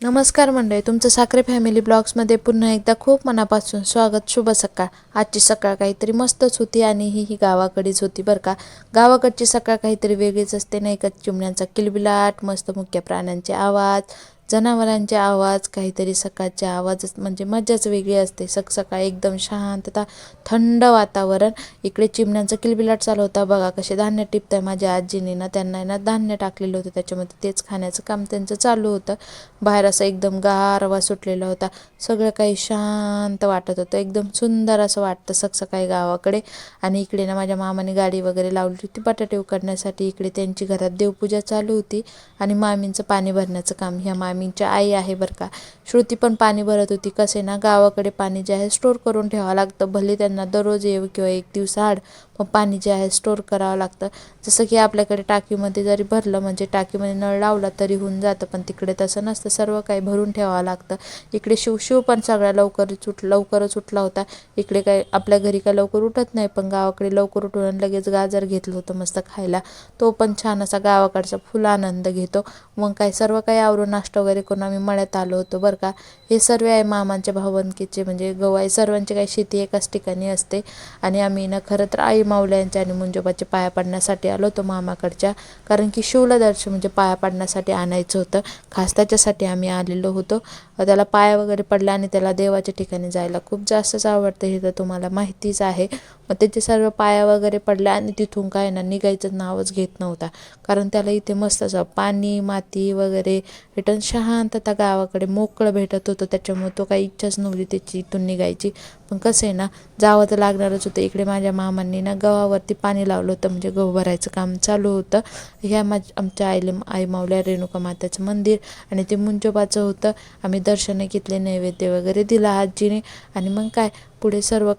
नमस्कार मंडळी, तुमचं साखरे फॅमिली ब्लॉग्समध्ये पुन्हा एकदा खूप मनापासून स्वागत. शुभ सकाळ. आजची सकाळ काहीतरी मस्तच होती आणि ही गावाकडेच होती बरं का. गावाकडची सकाळ काहीतरी वेगळीच असते नाही का. चिमण्यांचा किलबिलाट, मस्त मुक्या प्राण्यांचे आवाज, जनावरांचे आवाज, काहीतरी सकाळचे आवाजच म्हणजे मजाच वेगळी असते. सकाळी एकदम शांतता, थंड वातावरण. इकडे चिमण्यांचा किलबिलाट चालू होता. बघा कसे धान्य टिपताय माझ्या आजीने ना, त्यांना ना धान्य टाकलेलं होतं, त्याच्यामध्ये तेच खाण्याचं काम त्यांचं चालू होतं. बाहेर असं एकदम गारवा सुटलेला होता. सगळं काही शांत वाटत होतं. एकदम सुंदर असं वाटतं सकाळी गावाकडे. आणि इकडे ना माझ्या मामाने गाडी वगैरे लावली होती बटाटे उकडण्यासाठी. इकडे त्यांची घरात देवपूजा चालू होती आणि मामींचं पाणी भरण्याचं काम. ह्या मामींच्या आई आहे बरं का. श्रुती पण पाणी भरत होती. कसे ना गावाकडे पाणी जे आहे स्टोर करून ठेवावं लागतं. भले त्यांना दररोज येऊ किंवा एक दिवस आड, पण पाणी जे आहे स्टोर करावं लागतं. जसं की आपल्याकडे टाकीमध्ये जरी भरलं म्हणजे टाकीमध्ये नळ लावला तरी होऊन जातं, पण तिकडे तसं नसतं. सर्व काही भरून ठेवावं लागतं. इकडे शिव पण सगळ्या लवकरच उठला होता. इकडे काय आपल्या घरी काय लवकर उठत नाही, पण गावाकडे लवकर उठून लगेच गाजर घेतलं होतं मस्त खायला. तो पण छान असा गावाकडचा फुल आनंद घेतो. मग काय सर्व काही आवरून नाश्ता वगैरे करून आम्ही मळ्यात आलो होतो बरं का. हे सर्व आहे मामांच्या भावंकीचे म्हणजे गवाई सर्वांची काही शेती एकाच ठिकाणी असते. आणि आम्ही ना खरं तर आई माऊल्यांच्या आणि मुंजोबाच्या पाया पडण्यासाठी आलो होतो मामाकडच्या. कारण की शिवला दर्शन म्हणजे पाया पडण्यासाठी आणायचं होतं. खास त्याच्यासाठी आम्ही आलेलो होतो. त्याला पाया वगैरे पडला आणि त्याला देवाच्या ठिकाणी जायला खूप जास्तच आवडतं, हे तर तुम्हाला माहितीच आहे. मग त्याचे सर्व पाया वगैरे पडल्या आणि तिथून काय ना निघायचं नावच घेत नव्हता. कारण त्याला इथे मस्त असं पाणी माती वगैरे रिटर्न शांतता गावाकडे मोकळं भेटत होतं. त्याच्यामुळे तो काही इच्छाच नव्हती त्याची इथून निघायची. पण कसं आहे ना, जावं तर लागणारच होतं. इकडे माझ्या मामांनी ना गव्हावरती पाणी लावलं होतं म्हणजे गहू भरायचं काम चालू होतं. ह्या आमच्या आई माऊल्या रेणुका माताचं मंदिर आणि ते मुंजोबाचं होतं. आम्ही दर्शनं घेतले, नैवेद्य वगैरे दिला आजीने. आणि मग काय पुढे सर्व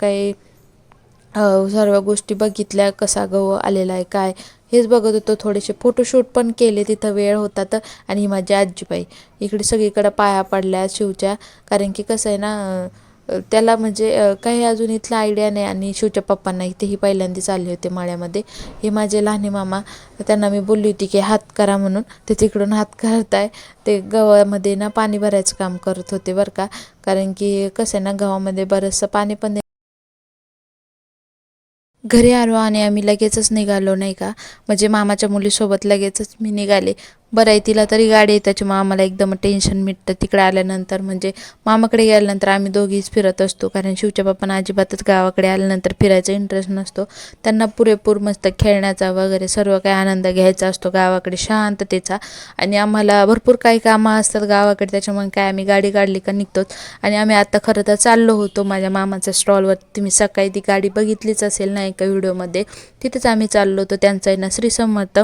गोष्टी बघितल्या, कसा गहू आलेला आहे काय हेच बघत होतो. थोडेसे फोटोशूट पण केले, तिथं वेळ होता तर. आणि ही माझी आजीबाई इकडे सगळीकडे पाया पडल्या शिवच्या. कारण की कसं आहे ना, त्याला म्हणजे काही अजून इथला आयडिया नाही. आणि शिवच्या पप्पांना इथेही पहिल्यांदाच आले होते मळ्यामध्ये. हे माझे लहाने मामा, त्यांना मी बोलली होती की हात करा म्हणून, ते तिकडून हात करताय. ते गव्हामध्ये ना पाणी भरायचं काम करत होते बरं का. कारण की कसं आहे ना, गव्हामध्ये बरंचसं पाणी पण घरी आलो आणि आम्ही लगेचच निघालो नाही का. म्हणजे मामाच्या मुलीसोबत लगेचच मी निघाले. बरं आहे तिला तरी गाडी आहे, त्याच्यामुळे आम्हाला एकदम टेन्शन मिटतं तिकडे आल्यानंतर. म्हणजे मामाकडे गेल्यानंतर आम्ही दोघीच फिरत असतो. कारण शिवच्या बाप्पांना अजिबातच गावाकडे आल्यानंतर फिरायचा इंटरेस्ट नसतो. त्यांना पुरेपूर मस्त खेळण्याचा वगैरे सर्व काही आनंद घ्यायचा असतो गावाकडे शांततेचा. आणि आम्हाला भरपूर काही कामं असतात गावाकडे, त्याच्यामुळे काय आम्ही गाडी काढली का निघतोच. आणि आम्ही आता खरं तर चाललो होतो माझ्या मामाच्या स्टॉलवर. तुम्ही सकाळी ती गाडी बघितलीच असेल ना एका व्हिडिओमध्ये. तिथेच आम्ही चाललो होतो. त्यांचा आहे ना श्री समर्थ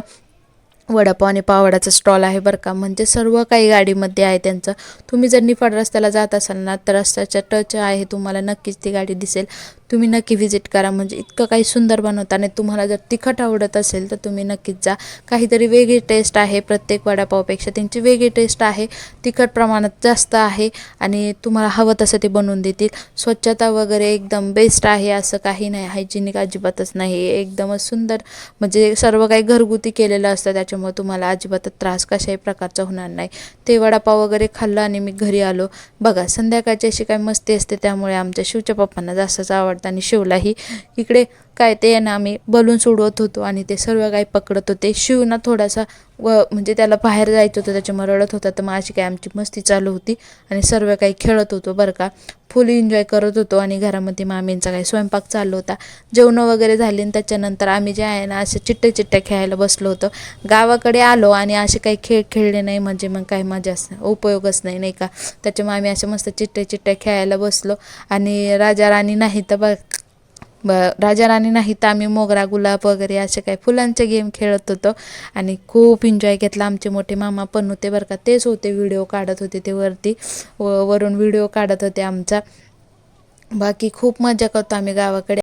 वडापाव आणि पावडाचा स्टॉल आहे बरं का. म्हणजे सर्व काही गाडीमध्ये आहे त्यांचं. तुम्ही जर निफाड रस्त्याला जात असाल ना, तर रस्त्याच्या टच आहे, तुम्हाला नक्कीच ती गाडी दिसेल. तुम्ही नक्की व्हिजिट करा. म्हणजे इतकं काही सुंदर बनवतात. आणि तुम्हाला जर तिखट आवडत असेल तर तुम्ही नक्कीच जा. काहीतरी वेगळी टेस्ट आहे, प्रत्येक वडापावपेक्षा त्यांची वेगळी टेस्ट आहे. तिखट प्रमाणात जास्त आहे आणि तुम्हाला हवं तसं ते बनवून देतील. स्वच्छता वगैरे एकदम बेस्ट आहे, असं काही नाही, हायजिनिक अजिबातच नाही, एकदमच सुंदर. म्हणजे सर्व काही घरगुती केलेलं असतं, त्याच्यामुळे तुम्हाला अजिबातच त्रास कशाही प्रकारचा होणार नाही. ते वडापाव वगैरे खाल्लं आणि मी घरी आलो. बघा संध्याकाळची अशी काही मस्ती असते, त्यामुळे आमच्या शिवच्या पप्पांना जास्तच आवडतं आणि शिवलाही. इकडे काय ते ना आम्ही बलून उडवत होतो आणि ते सर्व काही पकडत होते. शिव ना थोडासा म्हणजे त्याला बाहेर जायचं होतं, त्याच्यामुळे रडत होता. तर मग अशी काय आमची मस्ती चालू होती आणि सर्व काही खेळत होतो बरं का. फुल एन्जॉय करत होतो. आणि घरामध्ये मामींचा काही स्वयंपाक चालू होता. जेवणं वगैरे झाली आणि त्याच्यानंतर आम्ही जे आहे ना असे चिट्टे खेळायला बसलो होतो. गावाकडे आलो आणि असे काही खेळ खेळले नाही म्हणजे मग काही मजा उपयोगच नाही का. त्याच्यामुळे आम्ही असे मस्त चिट्टे खेळायला बसलो. आणि राजा राणी नाही तर आम्ही मोगरा गुलाब वगैरे असे काही फुलांचे गेम खेळत होतो. आणि खूप एन्जॉय घेतला. आमचे मोठे मामा पण होते बरं का, तेच होते व्हिडिओ काढत होते, ते वरून व्हिडिओ काढत होते आमचा. बाकी खूप मजा करतो आम्ही गावाकडे.